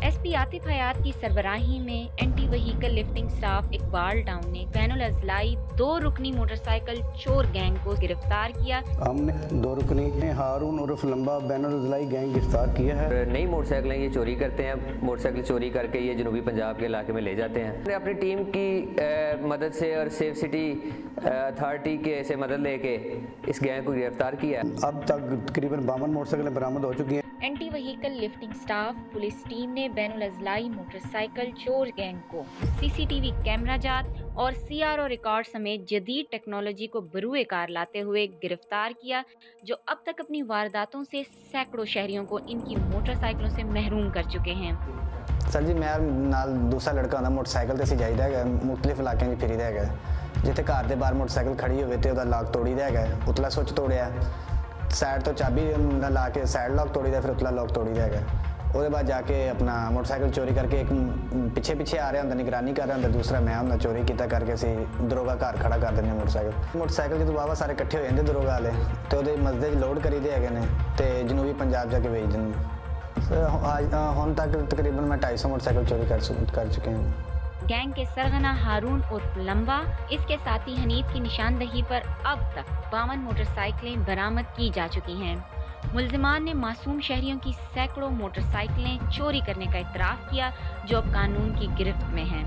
SP Atif हयात की सरबराही में anti vehicle lifting staff Iqbal town ने बैनुल अजलाई 2 रुकनी मोटरसाइकिल चोर गैंग को गिरफ्तार किया। हमने 2 रुकनी हारून उर्फ लंबा बैनुल अजलाई गैंग गिरफ्तार किया है। नई मोटरसाइकिलें ये चोरी करते हैं, मोटरसाइकिल चोरी करके ये जनूबी पंजाब के इलाके में ले जाते हैं। हमने अपनी टीम की मदद से और सेफ सिटी अथॉरिटी के से मदद लेके इस गैंग को गिरफ्तार किया है। अब तक तकरीबन 52 मोटरसाइकिलें बरामद हो चुकी हैं। Anti vehicle lifting staff police team ने बैनुल अजलाई मोटरसाइकिल चोर गैंग को सीसीटीवी कैमरा जात और सीआरओ रिकॉर्ड समेत जदीद टेक्नोलॉजी को बरूए कार लाते हुए गिरफ्तार किया, जो अब तक अपनी वारदातों से सैकड़ों शहरियों को इनकी मोटरसाइकिलों से महरूम कर चुके हैं। सर जी मैं नाल दूसरा लड़का आंदा मोटरसाइकिल ते सी जाईदा है मुख्तलिफ इलाकों में फिरीदा है। जिथे घर के बाहर मोटरसाइकिल खड़ी होवे ते ओदा लॉक तोड़ीदा है, उतला स्विच तोड़िया, साइड तो चाबी ला के साइड लॉक तोड़ीदा, फिर उतला लॉक तोड़ीदा है। उसके बाद जाके अपना मोटरसाइकिल चोरी करके एक पिछे पिछे आ रहा होंगे, निगरानी कर रहा होंगे, दूसरा मैं होंगे चोरी किया करके असी दरोगा घर खड़ा कर देंगे। मोटरसाइकिल जो वाहवा सारे इकट्ठे हो जाते दरोगा वाले तो वो मसदे लोड करी दे है तो जनूबी पंजाब जाके बेच देंगे। हम तक तकरीबन मैं 250 मोटरसाइकिल चोरी कर चुके हैं। गैंग के सरगना हारून उर्फ लंबा, इसके साथी हनीफ की निशानदही पर अब तक 52 मोटरसाइकिलें बरामद की जा चुकी हैं। मुल्जिमान ने मासूम शहरियों की सैकड़ों मोटरसाइकिलें चोरी करने का इतराफ़ किया, जो अब कानून की गिरफ्त में हैं।